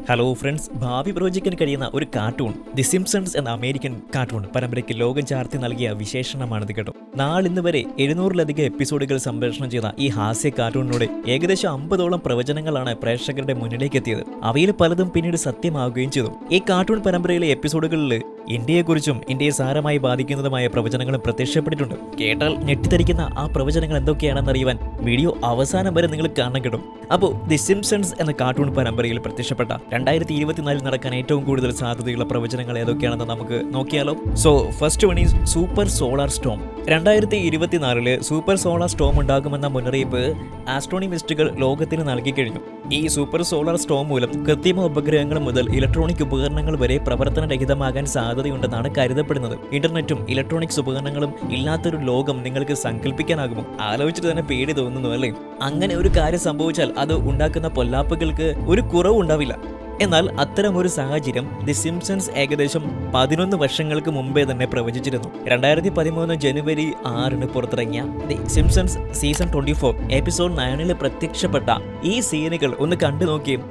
Hello friends, ഭാവി പ്രവചിക്കാൻ കഴിയുന്ന ഒരു കാർട്ടൂൺ ദി സിംപ്സൺസ് എന്ന അമേരിക്കൻ കാർട്ടൂൺ പരമ്പരയ്ക്ക് ലോകം ചാർത്തി നൽകിയ വിശേഷണമാണിത് കേട്ടോ. നാളിന്ന് വരെ 700-ലധികം എപ്പിസോഡുകൾ സംപ്രേഷണം ചെയ്ത ഈ ഹാസ്യ കാർട്ടൂണിലൂടെ ഏകദേശം 50ഓളം പ്രവചനങ്ങളാണ് പ്രേക്ഷകരുടെ മുന്നിലേക്ക് എത്തിയത്. അവയിൽ പലതും പിന്നീട് സത്യമാവുകയും ചെയ്തു. ഈ കാർട്ടൂൺ പരമ്പരയിലെ എപ്പിസോഡുകളിൽ ഇന്ത്യയെക്കുറിച്ചും ഇന്ത്യയെ സാരമായി ബാധിക്കുന്നതുമായ പ്രവചനങ്ങളും പ്രത്യക്ഷപ്പെട്ടിട്ടുണ്ട്. കേട്ടാൽ ഞെട്ടിത്തരിക്കുന്ന ആ പ്രവചനങ്ങൾ എന്തൊക്കെയാണെന്നറിയുവാൻ വീഡിയോ അവസാനം വരെ നിങ്ങൾ കാണണം കേട്ടോ. അപ്പോൾ ദി സിംപ്സൺസ് എന്ന കാർട്ടൂൺ പരമ്പരയിൽ പ്രത്യക്ഷപ്പെട്ട 2024 നടക്കാൻ ഏറ്റവും കൂടുതൽ സാധ്യതയുള്ള പ്രവചനങ്ങൾ ഏതൊക്കെയാണെന്ന് നമുക്ക് നോക്കിയാലോ. So first one is super solar Storm. 2024 super solar Storm ഉണ്ടാകുമെന്ന മുന്നറിയിപ്പ് ആസ്ട്രോണമിസ്റ്റുകൾ ലോകത്തിന് നൽകിക്കഴിഞ്ഞു. ഈ സൂപ്പർ സോളാർ സ്റ്റോം മൂലം കൃത്രിമ ഉപഗ്രഹങ്ങൾ മുതൽ ഇലക്ട്രോണിക് ഉപകരണങ്ങൾ വരെ പ്രവർത്തനരഹിതമാകാൻ സാധ്യതയുണ്ടെന്നാണ് കരുതപ്പെടുന്നത്. ഇന്റർനെറ്റും ഇലക്ട്രോണിക്സ് ഉപകരണങ്ങളും ഇല്ലാത്തൊരു ലോകം നിങ്ങൾക്ക് സങ്കല്പിക്കാനാകുമോ? ആലോചിച്ചിട്ട് തന്നെ പേടി തോന്നുന്നു അല്ലേ? അങ്ങനെ ഒരു കാര്യം സംഭവിച്ചാൽ അത് ഉണ്ടാക്കുന്ന പൊല്ലാപ്പുകൾക്ക് ഒരു കുറവുണ്ടാവില്ല. എന്നാൽ അത്തരമൊരു സാഹചര്യം ദി സിംപ്സൺസ് ഏകദേശം 11 വർഷങ്ങൾക്ക് മുമ്പേ തന്നെ പ്രവചിച്ചിരുന്നു. 2013 ജനുവരി 6 പുറത്തിറങ്ങിയ ദി സിംപ്സൺസ് സീസൺ 24 എപ്പിസോഡ് 9 പ്രത്യക്ഷപ്പെട്ട ഈ സീനുകൾ ഒന്ന് കണ്ടു നോക്കിയും.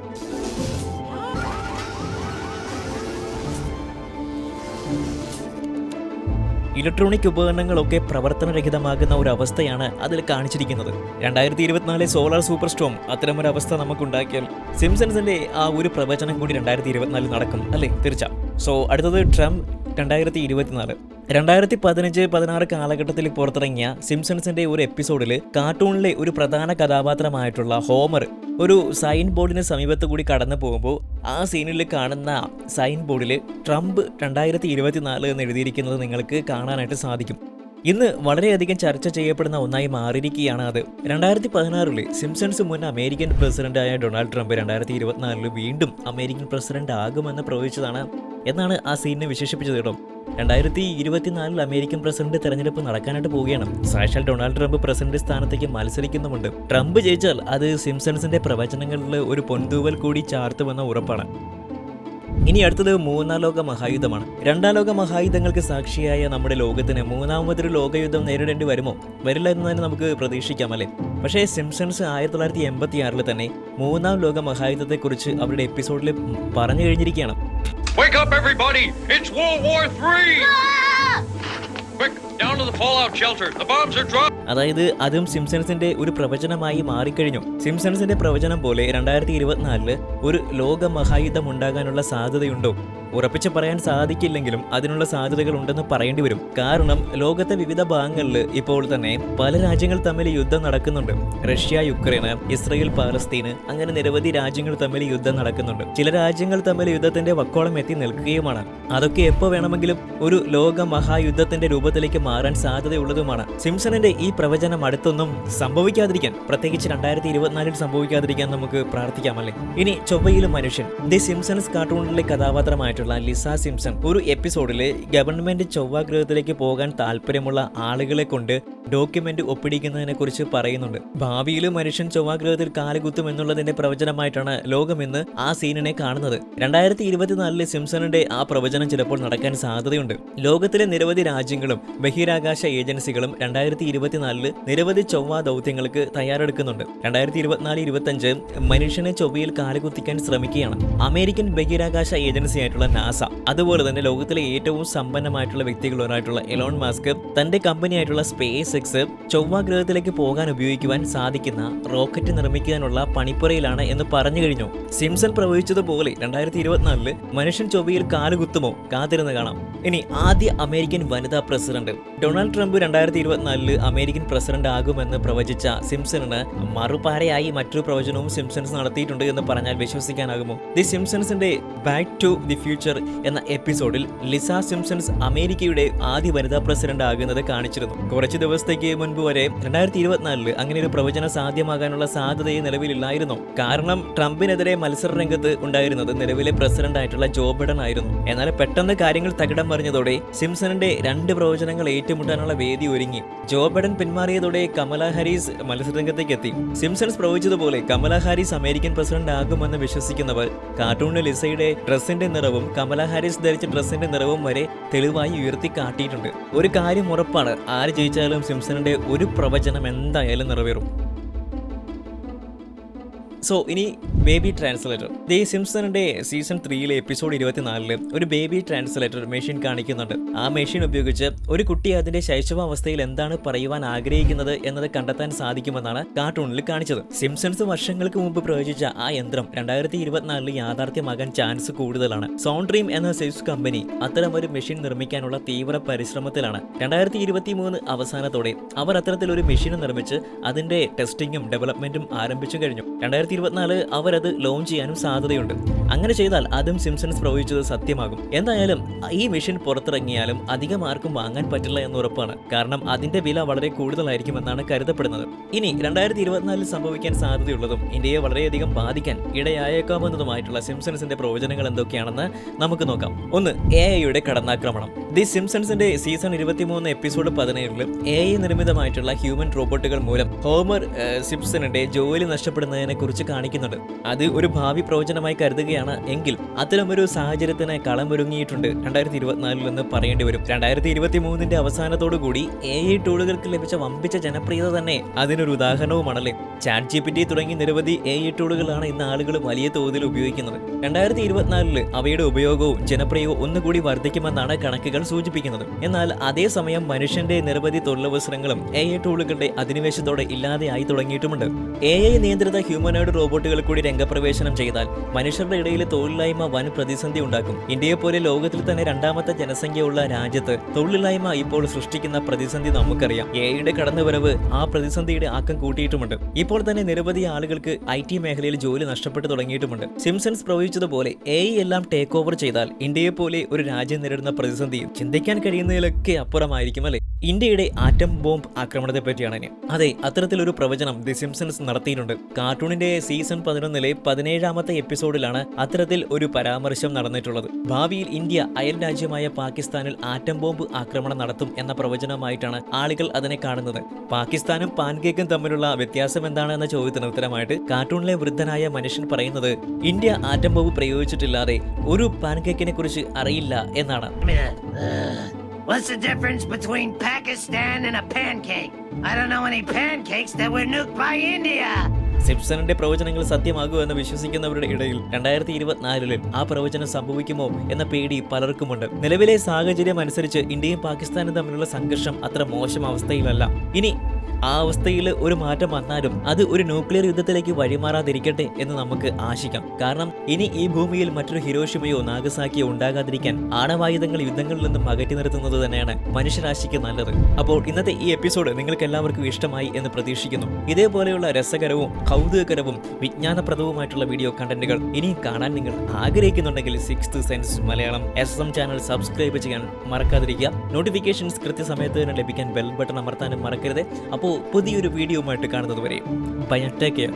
ഇലക്ട്രോണിക് ഉപകരണങ്ങളൊക്കെ പ്രവർത്തനരഹിതമാകുന്ന ഒരു അവസ്ഥയാണ് അതിൽ കാണിച്ചിരിക്കുന്നത്. 2024 സോളാർ സൂപ്പർ സ്റ്റോം അത്തരമൊരവസ്ഥ നമുക്കുണ്ടാക്കിയാൽ സിംപ്സൺസിന്റെ ആ ഒരു പ്രവചനം കൂടി 2024 നടക്കും അല്ലേ? തീർച്ച. സോ അടുത്തത് ട്രംപ് 2024. 2015-16 കാലഘട്ടത്തിൽ പുറത്തിറങ്ങിയ സിംപ്സൺസിന്റെ ഒരു എപ്പിസോഡിൽ കാർട്ടൂണിലെ ഒരു പ്രധാന കഥാപാത്രമായിട്ടുള്ള ഹോമർ ഒരു സൈൻ ബോർഡിന് സമീപത്ത് കൂടി കടന്നു പോകുമ്പോൾ ആ സീനിൽ കാണുന്ന സൈൻ ബോർഡിൽ ട്രംപ് 2024 എന്ന് എഴുതിയിരിക്കുന്നത് നിങ്ങൾക്ക് കാണാനായിട്ട് സാധിക്കും. ഇന്ന് വളരെയധികം ചർച്ച ചെയ്യപ്പെടുന്ന ഒന്നായി മാറിയിരിക്കുകയാണ് അത്. 2016 സിംപ്സൺസ് മുൻ അമേരിക്കൻ പ്രസിഡന്റായ ഡൊണാൾഡ് ട്രംപ് 2024 വീണ്ടും അമേരിക്കൻ പ്രസിഡന്റ് ആകുമെന്ന് പ്രവചിച്ചതാണ് എന്നാണ് ആ സീനിനെ വിശേഷിപ്പിച്ചത് കേട്ടോ. 2024 അമേരിക്കൻ പ്രസിഡന്റ് തെരഞ്ഞെടുപ്പ് നടക്കാനായിട്ട് പോവുകയാണ്. സാക്ഷാൽ ഡൊണാൾഡ് ട്രംപ് പ്രസിഡന്റ് സ്ഥാനത്തേക്ക് മത്സരിക്കുന്നുമുണ്ട്. ട്രംപ് ജയിച്ചാൽ അത് സിംപ്സൺസിന്റെ പ്രവചനങ്ങളിൽ ഒരു പൊൻതൂവൽ കൂടി ചാർത്തുമെന്ന ഉറപ്പാണ്. ഇനി അടുത്തത് മൂന്നാം ലോക മഹായുദ്ധമാണ്. രണ്ടാം ലോക മഹായുദ്ധങ്ങൾക്ക് സാക്ഷിയായ നമ്മുടെ ലോകത്തിന് മൂന്നാമതൊരു ലോകയുദ്ധം നേരിടേണ്ടി വരുമോ? വരില്ല എന്ന് തന്നെ നമുക്ക് പ്രതീക്ഷിക്കാം അല്ലേ? പക്ഷേ സിംപ്സൺസ് 1986 തന്നെ മൂന്നാം ലോക മഹായുദ്ധത്തെക്കുറിച്ച് അവരുടെ എപ്പിസോഡിൽ പറഞ്ഞു കഴിഞ്ഞിരിക്കുകയാണ്. Wake up, everybody! It's World War III! Quick, down to the fallout shelter. The bombs are dropped. അതായത് അതും സിംപ്സൺസിന്റെ ഒരു പ്രവചനമായി മാറിക്കഴിഞ്ഞു. സിംപ്സൺസിന്റെ പ്രവചനം പോലെ 2024 ഒരു ലോക മഹായുദ്ധം ഉണ്ടാകാനുള്ള സാധ്യതയുണ്ടോ? ഉറപ്പിച്ച് പറയാൻ സാധിക്കില്ലെങ്കിലും അതിനുള്ള സാധ്യതകൾ ഉണ്ടെന്ന് പറയേണ്ടി വരും. കാരണം ലോകത്തെ വിവിധ ഭാഗങ്ങളിൽ ഇപ്പോൾ തന്നെ പല രാജ്യങ്ങൾ തമ്മിൽ യുദ്ധം നടക്കുന്നുണ്ട്. റഷ്യ, യുക്രൈന്, ഇസ്രയേൽ, പാലസ്തീന്, അങ്ങനെ നിരവധി രാജ്യങ്ങൾ തമ്മിൽ യുദ്ധം നടക്കുന്നുണ്ട്. ചില രാജ്യങ്ങൾ തമ്മിൽ യുദ്ധത്തിന്റെ വക്കോളം എത്തി നിൽക്കുകയുമാണ്. അതൊക്കെ എപ്പോൾ വേണമെങ്കിലും ഒരു ലോക മഹായുദ്ധത്തിന്റെ രൂപത്തിലേക്ക് മാറാൻ സാധ്യതയുള്ളതുമാണ്. സിംപ്സണിന്റെ ഈ പ്രവചനം അടുത്തൊന്നും സംഭവിക്കാതിരിക്കാൻ, പ്രത്യേകിച്ച് 2024 സംഭവിക്കാതിരിക്കാൻ നമുക്ക് പ്രാർത്ഥിക്കാമല്ലേ. ഇനി ചൊവ്വയിലും മനുഷ്യൻ. ദി സിംപ്സൺസ് കാർട്ടൂണിലെ കഥാപാത്രമായിട്ടുള്ള ലിസ സിംപ്സൺ ഒരു എപ്പിസോഡില് ഗവൺമെന്റ് ചൊവ്വാഗ്രഹത്തിലേക്ക് പോകാൻ താല്പര്യമുള്ള ആളുകളെ കൊണ്ട് ഡോക്യുമെന്റ് ഒപ്പിടിക്കുന്നതിനെ കുറിച്ച് പറയുന്നുണ്ട്. ഭാവിയിൽ മനുഷ്യൻ ചൊവ്വാഗ്രഹത്തിൽ കാലുകുത്തും എന്നുള്ളതിന്റെ പ്രവചനമായിട്ടാണ് ലോകം ഇന്ന് ആ സീനിനെ കാണുന്നത്. 2024 സിംപ്സണിന്റെ ആ പ്രവചനം ചിലപ്പോൾ നടക്കാൻ സാധ്യതയുണ്ട്. ലോകത്തിലെ നിരവധി രാജ്യങ്ങളും ബഹിരാകാശ ഏജൻസികളും 2024 നിരവധി ചൊവ്വ ദൗത്യങ്ങൾക്ക് തയ്യാറെടുക്കുന്നുണ്ട്. 2024-25 മനുഷ്യനെ ചൊവ്വയിൽ കാലുകുത്തിക്കാൻ ശ്രമിക്കുകയാണ് അമേരിക്കൻ ബഹിരാകാശ ഏജൻസി ആയിട്ടുള്ള നാസ. അതുപോലെ തന്നെ ലോകത്തിലെ ഏറ്റവും സമ്പന്നമായിട്ടുള്ള വ്യക്തികളായിട്ടുള്ള എലോൺ മസ്ക് തന്റെ കമ്പനി ആയിട്ടുള്ള സ്പേസ് എക്സ് ചൊവ്വാഗ്രഹത്തിലേക്ക് പോകാൻ ഉപയോഗിക്കുവാൻ സാധിക്കുന്ന റോക്കറ്റ് നിർമ്മിക്കാനുള്ള പണിപ്പുരയിലാണ് എന്ന് പറഞ്ഞു കഴിഞ്ഞു. സിംപ്സൺ പ്രവചിച്ചതുപോലെ 2024 മനുഷ്യൻ ചൊവ്വയിൽ കാലുകുത്തുമോ? കാത്തിരുന്ന് കാണാം. ഇനി ആദ്യ അമേരിക്കൻ വനിതാ president. Donald Trump 2024 American president ആകുമെന്ന് പ്രവചിച്ച സിംപ്സണിന് മറുപാരയായി മറ്റൊരു പ്രവചനവും സിംപ്സൺസ് നടത്തിയിട്ടുണ്ട് എന്ന് പറഞ്ഞാൽ വിശ്വസിക്കാനാകുമോ? ദി സിംപ്സൺസിന്റെ ബാക്ക് ടു ദി ഫ്യൂച്ചർ എന്ന എപ്പിസോഡിൽ ലിസ സിംപ്സൺസ് അമേരിക്കയുടെ ആദ്യ വനിതാ പ്രസിഡന്റ് ആകുന്നത് കാണിച്ചിരുന്നു. കുറച്ച് ദിവസത്തേക്ക് മുൻപ് വരെ 2024 അങ്ങനെ ഒരു പ്രവചനം സാധ്യമാകാനുള്ള സാധ്യതയെ നിലവിലില്ലായിരുന്നു. കാരണം ട്രംപിനെതിരെ മത്സര രംഗത്ത് ഉണ്ടായിരുന്നത് നിലവിലെ പ്രസിഡന്റ് ആയിട്ടുള്ള ജോ ബൈഡൻ ആയിരുന്നു. എന്നാൽ പെട്ടെന്ന് കാര്യങ്ങൾ തകിടം മറിഞ്ഞതോടെ സിംപ്സണിന്റെ 2 പ്രവചനങ്ങൾ ഏറ്റുമുട്ടാനുള്ള വേദി ഒരുങ്ങി. ജോ ബൈഡൻ പിന്മാറിയതോടെ കമല ഹാരിസ് മത്സരരംഗത്തേക്ക് എത്തി. Simpsons പ്രവചിച്ചതുപോലെ Kamala Haris American president ആകുമെന്ന് വിശ്വസിക്കുന്നവർ കാർട്ടൂണിൽ ലിസയുടെ ഡ്രസ്സിന്റെ നിറവും കമല ഹാരിസ് ധരിച്ച ഡ്രസ്സിന്റെ നിറവും വരെ തെളിവായി ഉയർത്തി കാട്ടിയിട്ടുണ്ട്. ഒരു കാര്യം ഉറപ്പാണ്, ആര് ജയിച്ചാലും സിംപ്സണിന്റെ ഒരു പ്രവചനം എന്തായാലും നിറവേറും. സോ ഇനി ബേബി ട്രാൻസ്ലേറ്റർ. ദി സിംപ്സണിന്റെ സീസൺ 3 എപ്പിസോഡ് 24 ഒരു ബേബി ട്രാൻസ്ലേറ്റർ മെഷീൻ കാണിക്കുന്നുണ്ട്. ആ മെഷീൻ ഉപയോഗിച്ച് ഒരു കുട്ടി അതിന്റെ ശൈശവാവസ്ഥയിൽ എന്താണ് പറയുവാൻ ആഗ്രഹിക്കുന്നത് എന്നത് കണ്ടെത്താൻ സാധിക്കുമെന്നാണ് കാർട്ടൂണിൽ കാണിച്ചത്. സിംപ്സൺസ് വർഷങ്ങൾക്ക് മുമ്പ് പ്രവചിച്ച ആ യന്ത്രം 2024 യാഥാർത്ഥ്യമാകാൻ ചാൻസ് കൂടുതലാണ്. സോൺ ഡ്രീം എന്ന സെയിൽസ് കമ്പനി അത്തരമൊരു മെഷീൻ നിർമ്മിക്കാനുള്ള തീവ്ര പരിശ്രമത്തിലാണ്. 2023 അവസാനത്തോടെ അവർ അത്തരത്തിലൊരു മെഷീൻ നിർമ്മിച്ച് അതിന്റെ ടെസ്റ്റിംഗും ഡെവലപ്മെന്റും ആരംഭിച്ചു കഴിഞ്ഞു. 2024 അവരത് ലോഞ്ച് ചെയ്യാനും സാധ്യതയുണ്ട്. അങ്ങനെ ചെയ്താൽ അതും സിംപ്സൺസ് പ്രവചിച്ചത് സത്യമാകും. എന്തായാലും ഈ മെഷീൻ പുറത്തിറങ്ങിയാലും അധികം ആർക്കും വാങ്ങാൻ പറ്റില്ല എന്ന് ഉറപ്പാണ്. കാരണം അതിന്റെ വില വളരെ കൂടുതലായിരിക്കുമെന്നാണ് കരുതപ്പെടുന്നത്. ഇനി 2024 സംഭവിക്കാൻ സാധ്യതയുള്ളതും ഇന്ത്യയെ വളരെയധികം ബാധിക്കാൻ ഇടയായേക്കാവുന്നതുമായിട്ടുള്ള സിംപ്സൺസിന്റെ പ്രവചനങ്ങൾ എന്തൊക്കെയാണെന്ന് നമുക്ക് നോക്കാം. 1. AI കടന്നാക്രമണം. ദി സിംപ്സൺസിന്റെ സീസൺ 23 എപ്പിസോഡ് 17 AI നിർമ്മിതമായിട്ടുള്ള ഹ്യൂമൻ റോബോട്ടുകൾ മൂലം ഹോമർ സിംപ്സണിന്റെ ജോലി നഷ്ടപ്പെടുന്നതിനെ കുറിച്ച് കാണിക്കുന്നുണ്ട്. അത് ഒരു ഭാവി പ്രവചനമായി കരുതുകയാണ് എങ്കിൽ അത്തരമൊരു സാഹചര്യത്തിന് കളമൊരുങ്ങിയിട്ടുണ്ട് 2024 എന്ന് പറയേണ്ടി വരും. 2023 അവസാനത്തോടുകൂടി AI ടൂളുകൾക്ക് ലഭിച്ച വമ്പിച്ച ജനപ്രിയത തന്നെ അതിനൊരു ഉദാഹരണവുമാണല്ലേ. ചാറ്റ് GPT തുടങ്ങി നിരവധി AI ടൂളുകളാണ് ഇന്ന് ആളുകൾ വലിയ തോതിൽ ഉപയോഗിക്കുന്നത്. 2024 അവയുടെ ഉപയോഗവും ജനപ്രിയവും ഒന്നുകൂടി വർദ്ധിക്കുമെന്നാണ് കണക്കുകൾ സൂചിപ്പിക്കുന്നത്. എന്നാൽ അതേസമയം മനുഷ്യന്റെ നിരവധി തൊഴിലവസരങ്ങളും AI ടൂളുകളുടെ അധിനിവേശത്തോടെ ഇല്ലാതെയായി തുടങ്ങിയിട്ടുമുണ്ട്. AI നിയന്ത്രിത ഹ്യൂമനോയിഡ് റോബോട്ടുകൾ കൂടി രംഗപ്രവേശനം ചെയ്താൽ മനുഷ്യരുടെ ഇടയിൽ തൊഴിലില്ലായ്മ വൻ പ്രതിസന്ധി ഉണ്ടാക്കും. ഇന്ത്യയെ പോലെ ലോകത്തിൽ തന്നെ 2ാമത്തെ ജനസംഖ്യയുള്ള രാജ്യത്ത് തൊഴിലില്ലായ്മ ഇപ്പോൾ സൃഷ്ടിക്കുന്ന പ്രതിസന്ധി നമുക്കറിയാം. AI കടന്നുവരവ് ആ പ്രതിസന്ധിയുടെ ആക്കം കൂട്ടിയിട്ടുമുണ്ട്. ഇപ്പോൾ തന്നെ നിരവധി ആളുകൾക്ക് IT മേഖലയിൽ ജോലി നഷ്ടപ്പെട്ടു തുടങ്ങിയിട്ടുമുണ്ട്. സിംപ്സൺസ് പ്രവചിച്ചതുപോലെ AI എല്ലാം ടേക്ക് ഓവർ ചെയ്താൽ ഇന്ത്യയെ പോലെ ഒരു രാജ്യം നേരിടുന്ന പ്രതിസന്ധി ചിന്തിക്കാൻ കഴിയുന്നതിലൊക്കെ അപ്പുറമായിരിക്കും അല്ലെ. ഇന്ത്യയുടെ ആറ്റം ബോംബ് ആക്രമണത്തെ പറ്റിയാണ് ഇനി. അതെ, അത്തരത്തിലൊരു പ്രവചനം ദി സിംപ്സൺസ് നടത്തിയിട്ടുണ്ട്. കാർട്ടൂണിന്റെ സീസൺ 11 17ാമത്തെ എപ്പിസോഡിലാണ് അത്തരത്തിൽ ഒരു പരാമർശം നടന്നിട്ടുള്ളത്. ഭാവിയിൽ ഇന്ത്യ അയൽ രാജ്യമായ പാകിസ്ഥാനിൽ ആറ്റം ബോംബ് ആക്രമണം നടത്തും എന്ന പ്രവചനമായിട്ടാണ് ആളുകൾ അതിനെ കാണുന്നത്. പാകിസ്ഥാനും പാൻകേക്കും തമ്മിലുള്ള വ്യത്യാസം എന്താണ് എന്ന ചോദ്യത്തിന് ഉത്തരമായിട്ട് കാർട്ടൂണിലെ വൃദ്ധനായ മനുഷ്യൻ പറയുന്നത് ഇന്ത്യ ആറ്റം ബോംബ് പ്രയോഗിച്ചിട്ടില്ലാതെ ഒരു പാൻകേക്കിനെ കുറിച്ച് അറിയില്ല എന്നാണ്. What's the difference between Pakistan and a pancake? I don't know any pancakes that were nuked by India. സിംപ്സണിന്റെ പ്രവചനങ്ങൾ സത്യമാകുമോ എന്ന് വിശ്വസിക്കുന്നവരുടെ ഇടയിൽ 2024 ആ പ്രവചനം സംഭവിക്കുമോ എന്ന പേടി പലർക്കുമുണ്ട്. നിലവിലെ സാഹചര്യം അനുസരിച്ച് ഇന്ത്യയും പാകിസ്ഥാനും തമ്മിലുള്ള സംഘർഷം അത്ര മോശം അവസ്ഥയിലല്ല. ഇനി ആ അവസ്ഥയിൽ ഒരു മാറ്റം വന്നാലും അത് ഒരു ന്യൂക്ലിയർ യുദ്ധത്തിലേക്ക് വഴിമാറാതിരിക്കട്ടെ എന്ന് നമുക്ക് ആശിക്കാം. കാരണം ഇനി ഈ ഭൂമിയിൽ മറ്റൊരു ഹിരോഷിമയോ നാഗസാക്കിയോ ഉണ്ടാകാതിരിക്കാൻ ആണവായുധങ്ങൾ യുദ്ധങ്ങളിൽ നിന്നും അകറ്റി നിർത്തുന്നത് തന്നെയാണ് മനുഷ്യരാശിക്ക് നല്ലത്. അപ്പോൾ ഇന്നത്തെ ഈ എപ്പിസോഡ് നിങ്ങൾക്ക് എല്ലാവർക്കും ഇഷ്ടമായി എന്ന് പ്രതീക്ഷിക്കുന്നു. ഇതേപോലെയുള്ള രസകരവും കൗതുകകരവും വിജ്ഞാനപ്രദവുമായിട്ടുള്ള വീഡിയോ കണ്ടന്റുകൾ ഇനിയും കാണാൻ നിങ്ങൾ ആഗ്രഹിക്കുന്നുണ്ടെങ്കിൽ 6th sense Malayalam SM channel subscribe ചെയ്യാൻ മറക്കാതിരിക്കുക. നോട്ടിഫിക്കേഷൻസ് കൃത്യസമയത്ത് തന്നെ ലഭിക്കാൻ ബെൽ ബട്ടൺ അമർത്താനും മറക്കരുത്. അപ്പോൾ പുതിയൊരു വീഡിയോയുമായിട്ട് കാണുന്നത് വരെ ബൈ, ടേക്ക് കെയർ.